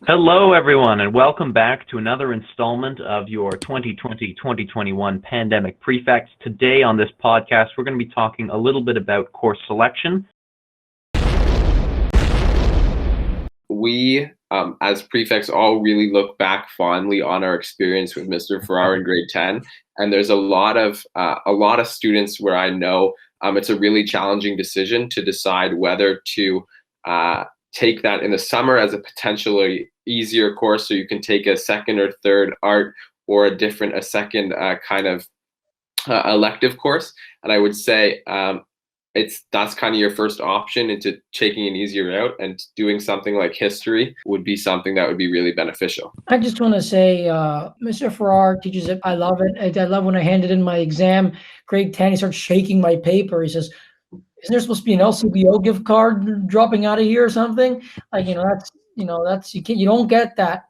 Hello, everyone, and welcome back to another installment of your 2020-2021 Pandemic Prefects. Today on this podcast, we're going to be talking a little bit about course selection. We, as prefects, all really look back fondly on our experience with Mr. Farrar in grade 10, and there's a lot of students where I know it's a really challenging decision to decide whether to take that in the summer as a potentially easier course, so you can take a second or third art or a second kind of elective course. And I would say that's kind of your first option into taking an easier route, and doing something like history would be something that would be really beneficial. I just want to say, Mr. Farrar teaches it. I love it. I love when I handed in my exam, grade 10, he starts shaking my paper. He says, "Isn't there supposed to be an LCBO gift card dropping out of here or something?" Like, you don't get that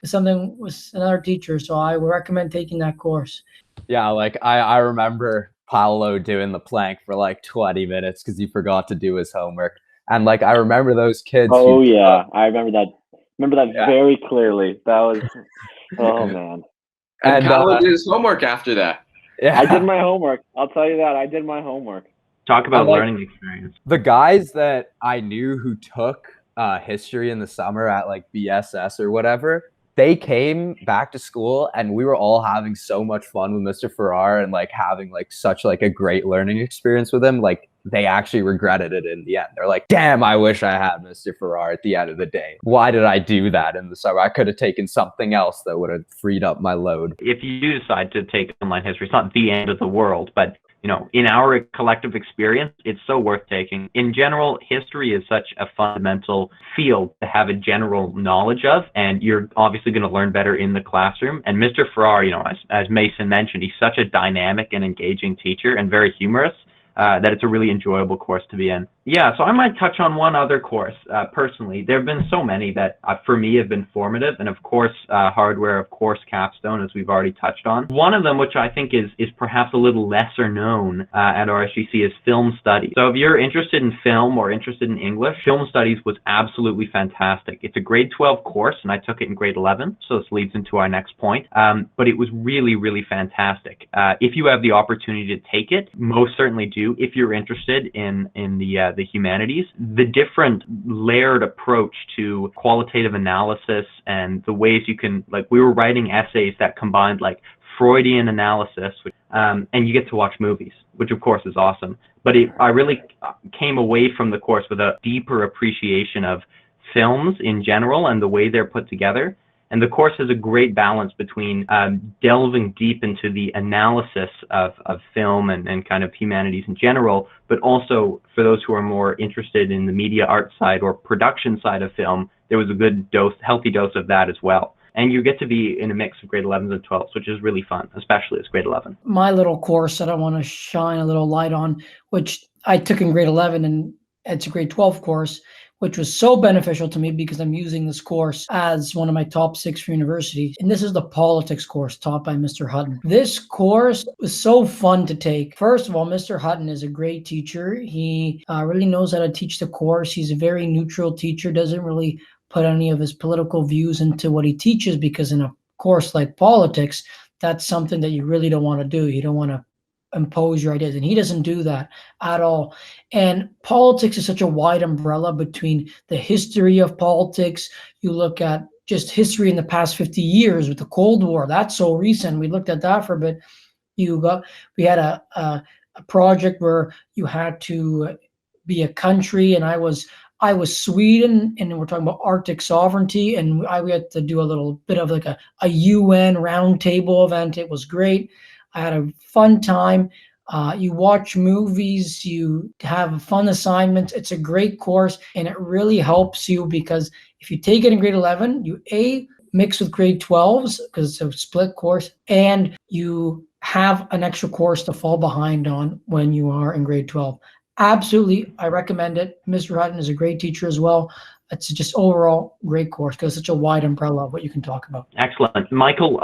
with something with another teacher. So I would recommend taking that course. Yeah, like I remember Paolo doing the plank for like 20 minutes because he forgot to do his homework. And like, I remember those kids. Oh yeah, I remember that. Very clearly. That was, oh man. And Paolo did his homework after that. Yeah, I did my homework. I'll tell you that. I did my homework. Talk about learning experience. The guys that I knew who took history in the summer at like BSS or whatever, they came back to school and we were all having so much fun with Mr. Farrar and like having like such like a great learning experience with him. Like, they actually regretted it in the end. They're like, damn, I wish I had Mr. Farrar at the end of the day. Why did I do that in the summer? I could have taken something else that would have freed up my load. If you do decide to take online history, it's not the end of the world, but in our collective experience, it's so worth taking. In general, history is such a fundamental field to have a general knowledge of, and you're obviously going to learn better in the classroom. And Mr. Farrar, as Mason mentioned, he's such a dynamic and engaging teacher and very humorous that it's a really enjoyable course to be in. Yeah, so I might touch on one other course. Personally, there have been so many that for me have been formative, and of course, hardware, of course, capstone, as we've already touched on. One of them, which I think is perhaps a little lesser known at RSGC, is film studies. So if you're interested in film or interested in English, film studies was absolutely fantastic. It's a grade 12 course, and I took it in grade 11, so this leads into our next point. But it was really, really fantastic. If you have the opportunity to take it, most certainly do. If you're interested in the humanities, the different layered approach to qualitative analysis and the ways you can, like, we were writing essays that combined like Freudian analysis, and you get to watch movies, which of course is awesome. But I really came away from the course with a deeper appreciation of films in general and the way they're put together. And the course has a great balance between delving deep into the analysis of film and kind of humanities in general, but also for those who are more interested in the media art side or production side of film, there was a good healthy dose of that as well. And you get to be in a mix of grade 11s and 12s, which is really fun, especially as grade 11. My little course that I want to shine a little light on, which I took in grade 11, and it's a grade 12 course, which was so beneficial to me because I'm using this course as one of my top 6 for university. And this is the politics course taught by Mr. Hutton. This course was so fun to take. First of all, Mr. Hutton is a great teacher. He really knows how to teach the course. He's a very neutral teacher, doesn't really put any of his political views into what he teaches, because in a course like politics, that's something that you really don't want to do. You don't want to impose your ideas, and he doesn't do that at all. And politics is such a wide umbrella between the history of politics. You look at just history in the past 50 years with the Cold War. That's so recent. We looked at that for a bit. We had a project where you had to be a country, and I was Sweden, and we're talking about Arctic sovereignty, and we had to do a little bit of like a UN roundtable event. It was great. I had a fun time. You watch movies, you have fun assignments. It's a great course, and it really helps you, because if you take it in grade 11, you mix with grade 12s because it's a split course, and you have an extra course to fall behind on when you are in grade 12. Absolutely, I recommend it. Mr. Hutton is a great teacher as well. it's just overall great course because it's such a wide umbrella of what you can talk about. Excellent. Michael,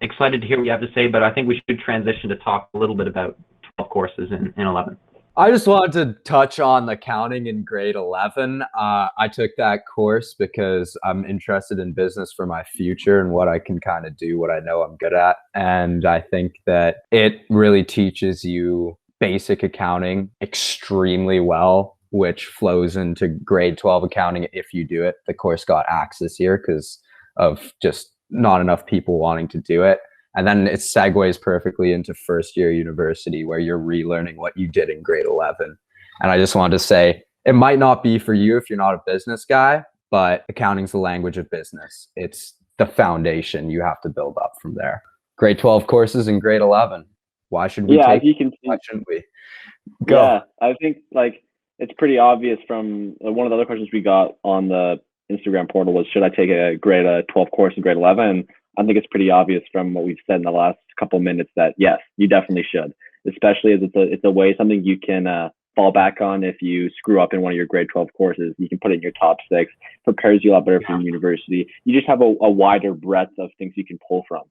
excited to hear what you have to say, but I think we should transition to talk a little bit about 12 courses in 11. I just wanted to touch on accounting in grade 11. I took that course because I'm interested in business for my future and what I can kind of do, what I know I'm good at. And I think that it really teaches you basic accounting extremely well, which flows into grade 12 accounting if you do it. The course got axed this year because of just not enough people wanting to do it. And then it segues perfectly into first year university where you're relearning what you did in grade 11. And I just wanted to say, it might not be for you if you're not a business guy, but accounting's the language of business. It's the foundation. You have to build up from there. Grade 12 courses in grade 11. Why should we take it? Why shouldn't we? Go. Yeah, I think like it's pretty obvious from one of the other questions we got on the Instagram portal was, should I take a grade 12 course in grade 11? I think it's pretty obvious from what we've said in the last couple of minutes that yes, you definitely should, especially as it's a way, something you can fall back on if you screw up in one of your grade 12 courses. You can put it in your top 6, prepares you a lot better for university. You just have a wider breadth of things you can pull from.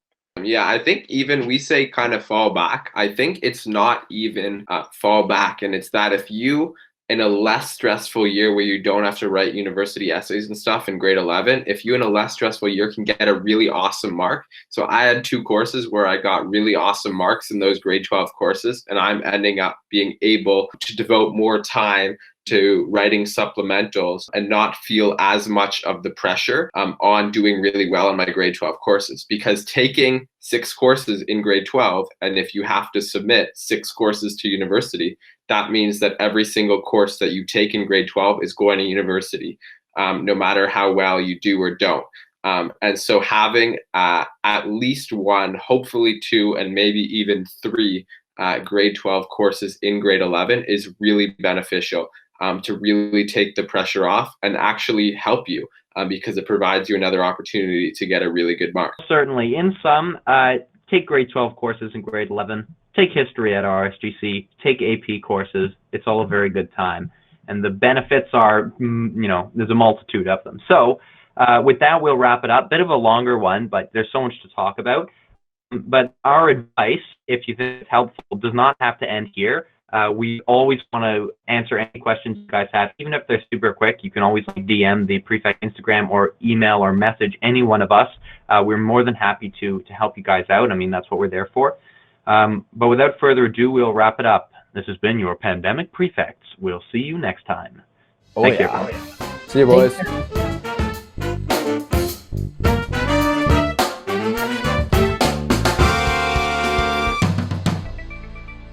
Yeah, I think even we say kind of fall back. I think it's not even fall back. And it's that if you, in a less stressful year where you don't have to write university essays and stuff in grade 11, if you in a less stressful year can get a really awesome mark. So I had 2 courses where I got really awesome marks in those grade 12 courses, and I'm ending up being able to devote more time to writing supplementals and not feel as much of the pressure on doing really well in my grade 12 courses. Because taking 6 courses in grade 12, and if you have to submit 6 courses to university, that means that every single course that you take in grade 12 is going to university, no matter how well you do or don't. And so having at least 1, hopefully 2, and maybe even 3 grade 12 courses in grade 11 is really beneficial to really take the pressure off and actually help you because it provides you another opportunity to get a really good mark. Certainly. In sum, take grade 12 courses in grade 11. Take history at RSGC, take AP courses. It's all a very good time. And the benefits are, there's a multitude of them. So with that, we'll wrap it up. Bit of a longer one, but there's so much to talk about. But our advice, if you think it's helpful, does not have to end here. We always want to answer any questions you guys have, even if they're super quick. You can always DM the Prefect Instagram or email or message any one of us. We're more than happy to help you guys out. I mean, that's what we're there for. But without further ado, we'll wrap it up. This has been your Pandemic Prefects. We'll see you next time. Thank you, everyone. See you, boys.